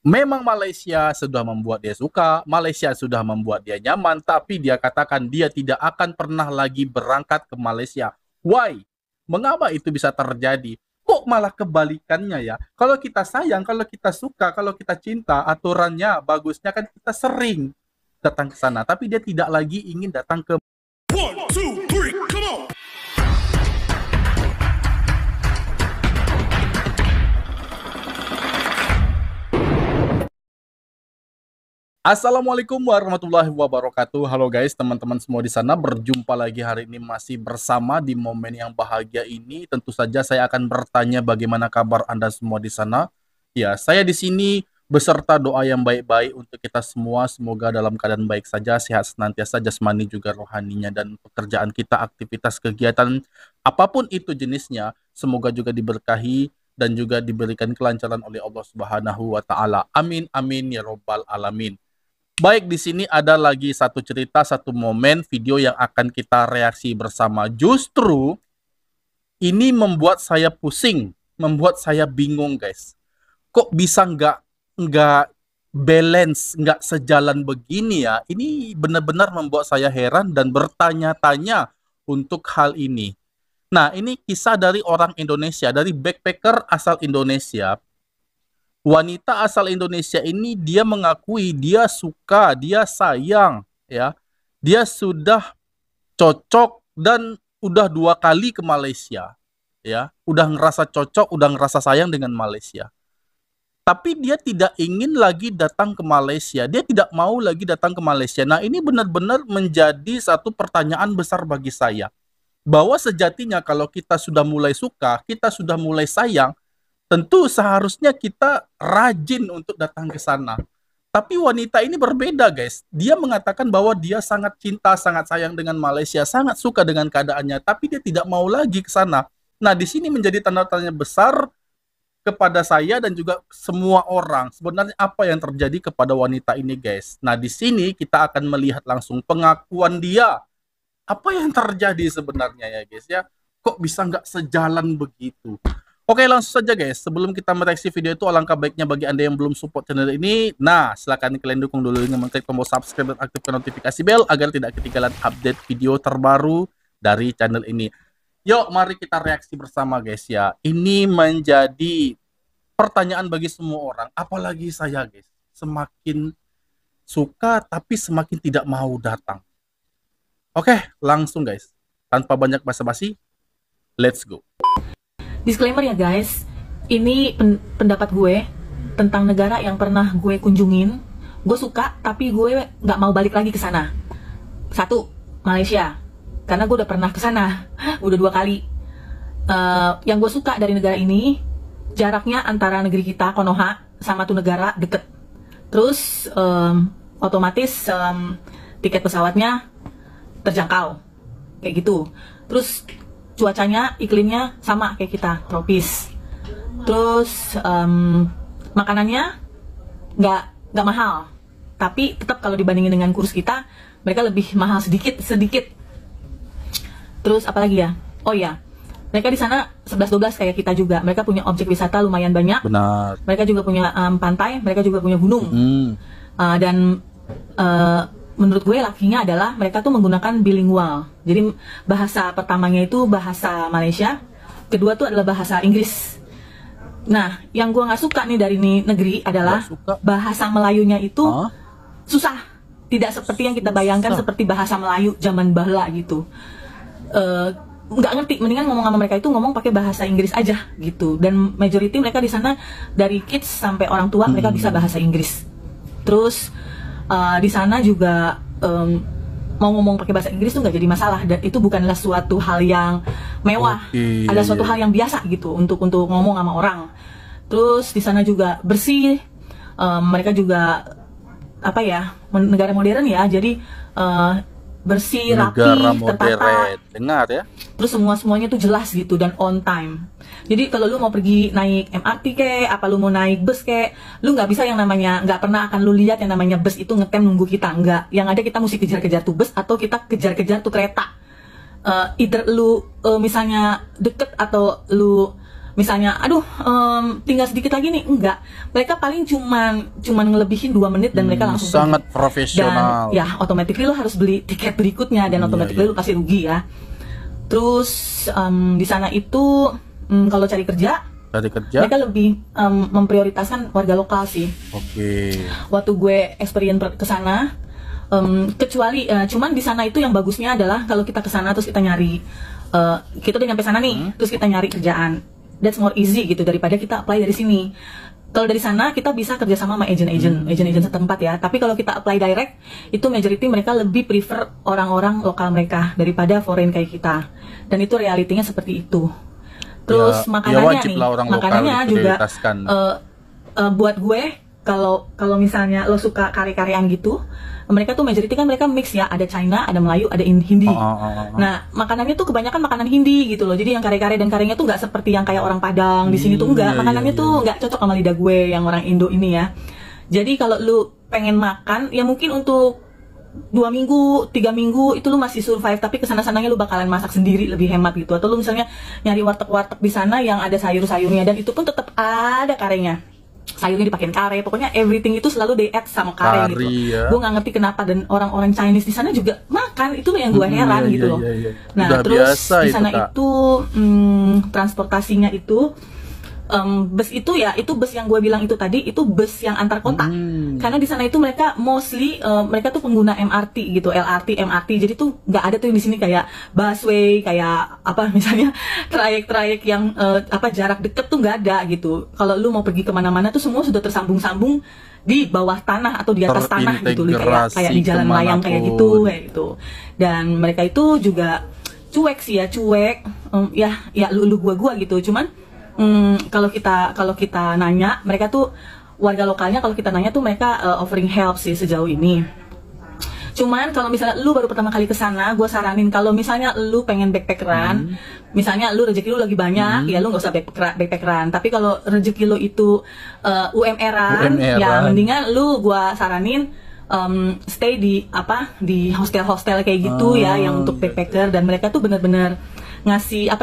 Memang Malaysia sudah membuat dia suka, Malaysia sudah membuat dia nyaman, tapi dia katakan dia tidak akan pernah lagi berangkat ke Malaysia. Why? Mengapa itu bisa terjadi? Kok malah kebalikannya ya? Kalau kita sayang, kalau kita suka, kalau kita cinta, aturannya bagusnya kan kita sering datang ke sana, tapi dia tidak lagi ingin datang ke. One, two, three, come on! Assalamualaikum warahmatullahi wabarakatuh. Halo guys, teman-teman semua di sana, berjumpa lagi hari ini masih bersama di momen yang bahagia ini. Tentu saja saya akan bertanya bagaimana kabar Anda semua di sana. Ya, saya di sini beserta doa yang baik-baik untuk kita semua. Semoga dalam keadaan baik saja, sehat senantiasa jasmani juga rohaninya, dan pekerjaan kita, aktivitas kegiatan apapun itu jenisnya, semoga juga diberkahi dan juga diberikan kelancaran oleh Allah Subhanahu wa taala. Amin amin ya robbal alamin. Baik, di sini ada lagi satu cerita, satu momen video yang akan kita reaksi bersama. Justru ini membuat saya pusing, membuat saya bingung, guys. Kok bisa nggak balance, nggak sejalan begini ya? Ini benar-benar membuat saya heran dan bertanya-tanya untuk hal ini. Nah, ini kisah dari orang Indonesia, dari backpacker asal Indonesia. Wanita asal Indonesia ini dia mengakui dia suka, dia sayang, ya. Dia sudah cocok dan udah 2 kali ke Malaysia, ya. Udah ngerasa cocok, udah ngerasa sayang dengan Malaysia. Tapi dia tidak ingin lagi datang ke Malaysia. Dia tidak mau lagi datang ke Malaysia. Nah, ini benar-benar menjadi satu pertanyaan besar bagi saya. Bahwa sejatinya kalau kita sudah mulai suka, kita sudah mulai sayang, tentu seharusnya kita rajin untuk datang ke sana. Tapi wanita ini berbeda, guys. Dia mengatakan bahwa dia sangat cinta, sangat sayang dengan Malaysia, sangat suka dengan keadaannya, tapi dia tidak mau lagi ke sana. Nah, di sini menjadi tanda tanya besar kepada saya dan juga semua orang. Sebenarnya apa yang terjadi kepada wanita ini, guys? Nah, di sini kita akan melihat langsung pengakuan dia. Apa yang terjadi sebenarnya ya, guys ya? Kok bisa nggak sejalan begitu? Oke, langsung saja guys. Sebelum kita mereaksi video itu, alangkah baiknya bagi Anda yang belum support channel ini, nah, silakan kalian dukung dulu dengan mengklik tombol subscribe dan aktifkan notifikasi bell agar tidak ketinggalan update video terbaru dari channel ini. Yuk, mari kita reaksi bersama guys ya. Ini menjadi pertanyaan bagi semua orang, apalagi saya guys. Semakin suka tapi semakin tidak mau datang. Oke, langsung guys. Tanpa banyak basa-basi, let's go. Disclaimer ya guys, ini pendapat gue tentang negara yang pernah gue kunjungin. Gue suka, tapi gue nggak mau balik lagi ke sana. 1, Malaysia, karena gue udah pernah ke sana, udah 2 kali. Yang gue suka dari negara ini, jaraknya antara negeri kita, Konoha, sama tuh negara deket. Terus otomatis tiket pesawatnya terjangkau, kayak gitu. Terus cuacanya, iklimnya sama kayak kita, tropis. Terus makanannya nggak mahal, tapi tetap kalau dibandingin dengan kurs kita, mereka lebih mahal sedikit. Terus apalagi ya? Oh ya, mereka di sana 11-12 kayak kita juga. Mereka punya objek wisata lumayan banyak. Benar. Mereka juga punya pantai, mereka juga punya gunung. Dan menurut gue lakinya adalah mereka tuh menggunakan bilingual. Jadi bahasa pertamanya itu bahasa Malaysia, kedua tuh adalah bahasa Inggris. Nah, yang gue nggak suka nih dari negeri adalah bahasa Melayunya itu susah. Tidak seperti yang kita bayangkan, seperti bahasa Melayu zaman bahla gitu. Nggak ngerti, mendingan ngomong sama mereka itu ngomong pakai bahasa Inggris aja gitu. Dan majority mereka di sana dari kids sampai orang tua mereka bisa bahasa Inggris. Terus di sana juga mau ngomong pakai bahasa Inggris tuh nggak jadi masalah, dan itu bukanlah suatu hal yang mewah. Ada suatu hal yang biasa gitu untuk ngomong sama orang. Terus di sana juga bersih, mereka juga apa ya, negara modern ya, jadi bersih, rapi, tertata. Dengar ya. Terus semuanya tuh jelas gitu dan on time. Jadi kalau lu mau pergi naik MRT kek, apa lu mau naik bus kek, lu nggak bisa yang namanya, nggak pernah akan lu lihat yang namanya bus itu ngetem nunggu kita, nggak. Yang ada kita mesti kejar-kejar tuh bus atau kita kejar-kejar tuh kereta. Either lu misalnya deket atau lu misalnya aduh tinggal sedikit lagi nih, enggak, mereka paling cuman ngelebihin 2 menit dan mereka langsung sangat pergi. profesional. Dan ya automatically lo harus beli tiket berikutnya dan automatically lo pasti rugi ya. Terus di sana itu kalau cari kerja mereka lebih memprioritaskan warga lokal sih. Waktu gue experience ke sana, kecuali cuman di sana itu yang bagusnya adalah kalau kita ke sana terus kita nyari kita udah nyampe sana nih, terus kita nyari kerjaan, that's more easy gitu daripada kita apply dari sini. Kalau dari sana kita bisa kerjasama sama agent setempat ya. Tapi kalau kita apply direct, itu majority mereka lebih prefer orang-orang lokal mereka daripada foreign kayak kita. Dan itu realitinya seperti itu. Terus makanannya nih, makanannya juga buat gue kalau misalnya lo suka kare-karean gitu, mereka tuh majority kan mereka mix ya, ada China, ada Melayu, ada Hindi. Nah, makanannya tuh kebanyakan makanan Hindi gitu loh. Jadi yang kare-kare dan karenya tuh nggak seperti yang kayak orang Padang di sini tuh enggak. Makanannya tuh nggak cocok sama lidah gue yang orang Indo ini ya. Jadi kalau lu pengen makan, ya mungkin untuk 2 minggu, 3 minggu itu lu masih survive, tapi kesana-sananya lu bakalan masak sendiri lebih hemat gitu. Atau lu misalnya nyari warteg-warteg di sana yang ada sayur-sayurnya dan itu pun tetap ada karenya. Sayurnya dipakein kare, pokoknya everything itu selalu di add sama kare gitu. Gue nggak ngerti kenapa, dan orang-orang Chinese di sana juga makan, itu yang gue heran gitu loh. Nah udah terus di sana itu transportasinya itu bus itu ya, itu bus yang gue bilang itu tadi, itu bus yang antar kota. Karena di sana itu mereka mostly mereka tuh pengguna MRT gitu, LRT, MRT. Jadi tuh nggak ada tuh yang di sini kayak busway, kayak apa misalnya trayek-trayek yang jarak deket tuh nggak ada gitu. Kalau lu mau pergi kemana-mana tuh semua sudah tersambung-sambung di bawah tanah atau di atas tanah gitu, kayak di jalan layang kayak gitu. Dan mereka itu juga cuek sih ya, ya lu gua gitu. Cuman kalau kita nanya, mereka tuh warga lokalnya, kalau kita nanya tuh mereka offering help sih sejauh ini. Cuman kalau misalnya lu baru pertama kali ke sana, gue saranin kalau misalnya lu pengen backpackeran, misalnya lu rezeki lu lagi banyak, ya lu nggak usah backpackeran. Tapi kalau rezeki lu itu UMR-an, ya mendingan lu gue saranin stay di hostel-hostel kayak gitu ya, yang untuk backpacker. Dan mereka tuh bener-bener ngasih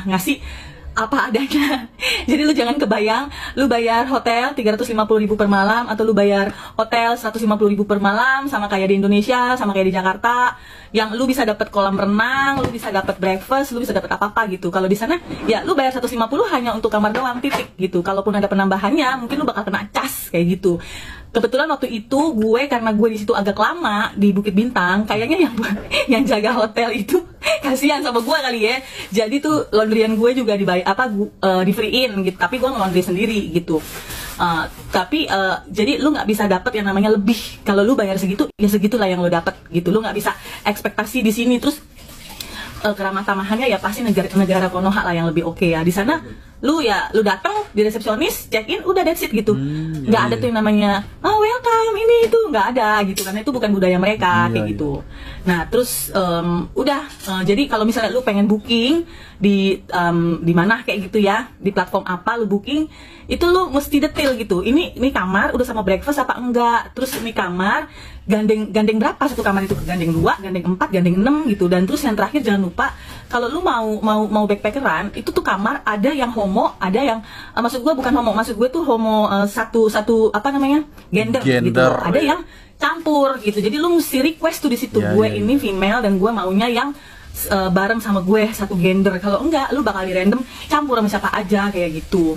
ngasih apa adanya. Jadi lu jangan kebayang lu bayar hotel 350.000 per malam, atau lu bayar hotel 150.000 per malam, sama kayak di Indonesia, sama kayak di Jakarta, yang lu bisa dapat kolam renang, lu bisa dapat breakfast, lu bisa dapat apa-apa gitu. Kalau di sana ya lu bayar 150 hanya untuk kamar doang, titik gitu. Kalaupun ada penambahannya mungkin lu bakal kena cas kayak gitu. Kebetulan waktu itu karena gue di situ agak lama di Bukit Bintang, kayaknya yang jaga hotel itu kasihan sama gue kali ya. Jadi tuh laundryan gue juga di free in gitu, tapi gue nge-laundry sendiri gitu. Jadi lu nggak bisa dapet yang namanya lebih. Kalau lu bayar segitu, ya segitulah yang lu dapet gitu. Lu nggak bisa ekspektasi di sini. Terus keramah tamahannya ya pasti negara Konoha lah yang lebih oke ya. Di sana lu datang di resepsionis, check in, udah that's it gitu. Nggak ada tuh yang namanya welcome ini itu, nggak ada gitu, karena itu bukan budaya mereka kayak gitu. Nah terus jadi kalau misalnya lu pengen booking di mana kayak gitu ya, di platform apa lu booking, itu lu mesti detail gitu. Ini kamar udah sama breakfast apa enggak, terus ini kamar gandeng berapa satu kamar itu, gandeng 2, gandeng 4, gandeng 6 gitu. Dan terus yang terakhir jangan lupa, kalau lu mau backpackeran, itu tuh kamar ada yang homo, ada yang maksud gue bukan homo, maksud gue tuh homo satu gender gitu. Ada yang campur gitu. Jadi lu mesti request tuh di situ, gue ini female dan gue maunya yang bareng sama gue satu gender. Kalau enggak, lu bakal di random campur sama siapa aja kayak gitu.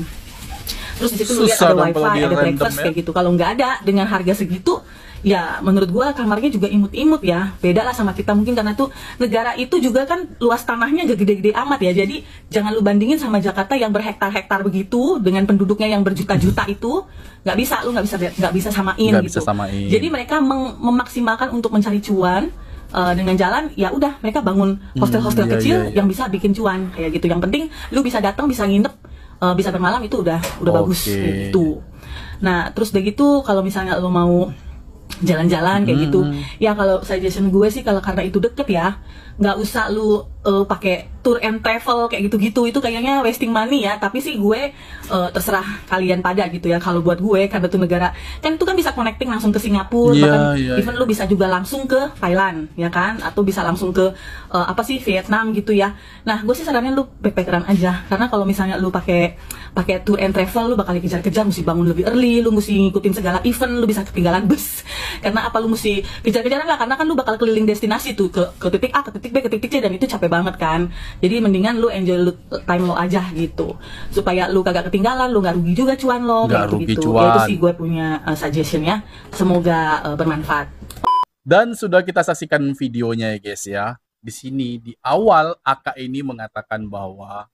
Terus di situ lu lihat ada wifi, ada breakfast kayak gitu. Kalau nggak ada dengan harga segitu, ya menurut gua kamarnya juga imut-imut ya. Beda lah sama kita mungkin, karena tuh negara itu juga kan luas tanahnya gak gede-gede amat ya. Jadi jangan lu bandingin sama Jakarta yang berhektar-hektar begitu dengan penduduknya yang berjuta-juta itu. Lu nggak bisa samain gitu. Jadi mereka memaksimalkan untuk mencari cuan dengan jalan, ya udah mereka bangun hostel-hostel kecil yang bisa bikin cuan kayak gitu. Yang penting lu bisa datang, bisa nginep, bisa bermalam, itu udah bagus gitu. Nah terus udah gitu, kalau misalnya lu mau jalan-jalan kayak gitu, ya kalau suggestion gue sih, kalau karena itu deket ya, nggak usah lu pakai tour and travel kayak gitu-gitu, itu kayaknya wasting money ya. Tapi sih gue terserah kalian pada gitu ya. Kalau buat gue karena itu negara kan itu kan bisa connecting langsung ke Singapura, bahkan even lu bisa juga langsung ke Thailand ya kan, atau bisa langsung ke apa sih Vietnam gitu ya. Nah gue sih sarannya lu backpackeran aja, karena kalau misalnya lu pakai tour and travel, lu bakal dikejar-kejar, mesti bangun lebih early, lu mesti ngikutin segala event, lu bisa ketinggalan bus. Karena apa, lu mesti kejar-kejaran lah, karena kan lu bakal keliling destinasi tuh ke titik A, ke titik B, ke titik C, dan itu capek banget kan. Jadi mendingan lu enjoy time lo aja gitu, supaya lu kagak ketinggalan, lu nggak rugi juga cuan lo, nggak rugi gitu. cuan. Ya, itu sih gue punya suggestion ya, semoga bermanfaat. Dan sudah kita saksikan videonya ya guys ya. Di sini di awal Aka ini mengatakan bahwa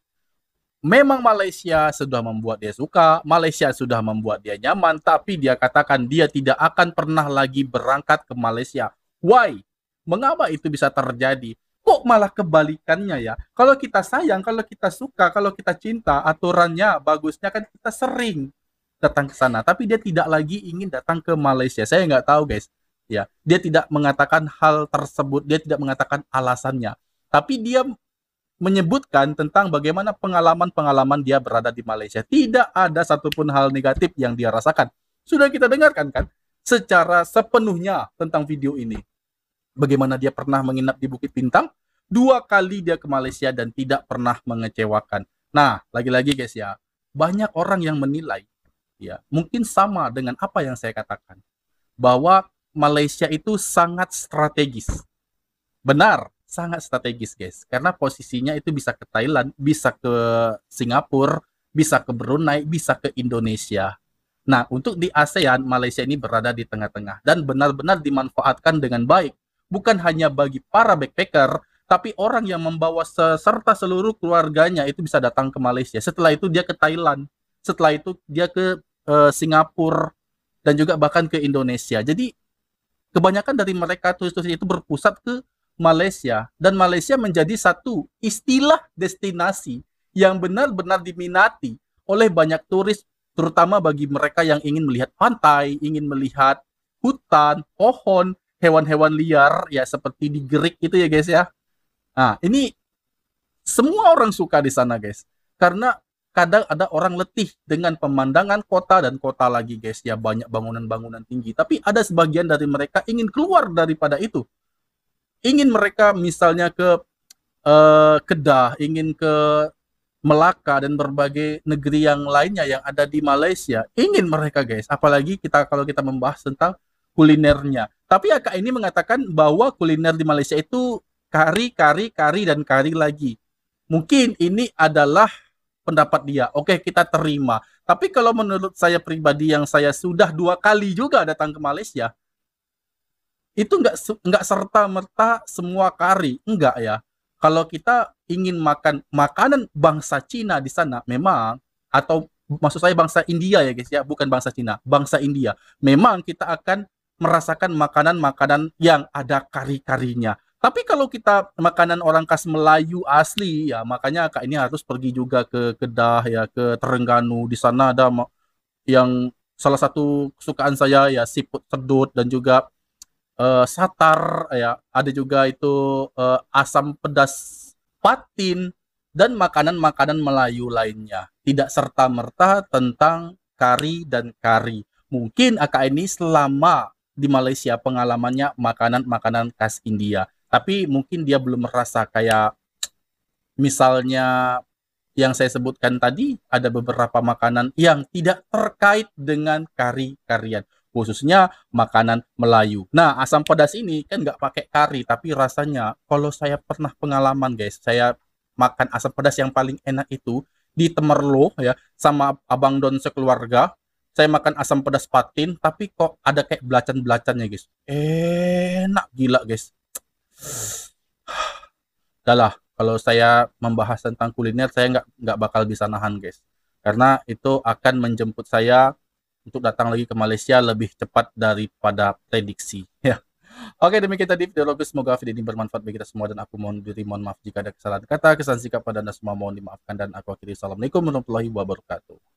memang Malaysia sudah membuat dia suka, Malaysia sudah membuat dia nyaman, tapi dia katakan dia tidak akan pernah lagi berangkat ke Malaysia. Why? Mengapa itu bisa terjadi? Kok malah kebalikannya ya? Kalau kita sayang, kalau kita suka, kalau kita cinta, aturannya bagusnya kan kita sering datang ke sana. Tapi dia tidak lagi ingin datang ke Malaysia. Saya nggak tahu guys. Ya, dia tidak mengatakan hal tersebut, dia tidak mengatakan alasannya. Tapi dia menyebutkan tentang bagaimana pengalaman-pengalaman dia berada di Malaysia. Tidak ada satupun hal negatif yang dia rasakan. Sudah kita dengarkan kan secara sepenuhnya tentang video ini. Bagaimana dia pernah menginap di Bukit Bintang, 2 kali dia ke Malaysia dan tidak pernah mengecewakan. Nah, lagi-lagi guys ya, banyak orang yang menilai, ya mungkin sama dengan apa yang saya katakan, bahwa Malaysia itu sangat strategis. Benar, sangat strategis guys, karena posisinya itu bisa ke Thailand, bisa ke Singapura, bisa ke Brunei, bisa ke Indonesia. Nah, untuk di ASEAN, Malaysia ini berada di tengah-tengah dan benar-benar dimanfaatkan dengan baik. Bukan hanya bagi para backpacker, tapi orang yang membawa serta seluruh keluarganya itu bisa datang ke Malaysia. Setelah itu dia ke Thailand, setelah itu dia ke Singapura, dan juga bahkan ke Indonesia. Jadi kebanyakan dari mereka turis-turis itu berpusat ke Malaysia, dan Malaysia menjadi satu istilah destinasi yang benar-benar diminati oleh banyak turis, terutama bagi mereka yang ingin melihat pantai, ingin melihat hutan, pohon, hewan-hewan liar ya seperti di Gerik itu ya guys ya. Nah, ini semua orang suka di sana guys. Karena kadang ada orang letih dengan pemandangan kota dan kota lagi guys ya, banyak bangunan-bangunan tinggi. Tapi ada sebagian dari mereka ingin keluar daripada itu. Ingin mereka misalnya ke Kedah, ingin ke Melaka dan berbagai negeri yang lainnya yang ada di Malaysia. Ingin mereka guys. Apalagi kalau kita membahas tentang kulinernya. Tapi Kak ini mengatakan bahwa kuliner di Malaysia itu kari, dan kari lagi. Mungkin ini adalah pendapat dia. Oke, kita terima. Tapi kalau menurut saya pribadi yang saya sudah 2 kali juga datang ke Malaysia, itu nggak serta-merta semua kari. Enggak ya. Kalau kita ingin makan makanan bangsa Cina di sana, memang, atau maksud saya bangsa India ya guys ya, bukan bangsa Cina, bangsa India. Memang kita akan merasakan makanan-makanan yang ada kari-karinya. Tapi kalau kita makanan orang khas Melayu asli ya, makanya Kak ini harus pergi juga ke Kedah ya, ke Terengganu. Di sana ada yang salah satu kesukaan saya ya, siput sedut dan juga satar ya. Ada juga itu asam pedas patin dan makanan-makanan Melayu lainnya. Tidak serta-merta tentang kari dan kari. Mungkin Kak ini selama di Malaysia pengalamannya makanan-makanan khas India. Tapi mungkin dia belum merasa kayak misalnya yang saya sebutkan tadi, ada beberapa makanan yang tidak terkait dengan kari-karian. Khususnya makanan Melayu. Nah, asam pedas ini kan nggak pakai kari, tapi rasanya kalau saya pernah pengalaman guys, saya makan asam pedas yang paling enak itu di Temerloh ya, sama Abang Don sekeluarga. Saya makan asam pedas patin, tapi kok ada kayak belacan-belacannya guys. Enak gila guys. Udahlah, kalau saya membahas tentang kuliner, saya nggak bakal bisa nahan guys. Karena itu akan menjemput saya untuk datang lagi ke Malaysia lebih cepat daripada prediksi. Ya. Oke, demikian tadi video logis. Semoga video ini bermanfaat bagi kita semua, dan aku mohon diri mohon maaf jika ada kesalahan kata, kesalahan sikap pada Anda semua mohon dimaafkan, dan aku akhiri. Assalamualaikum warahmatullahi wabarakatuh.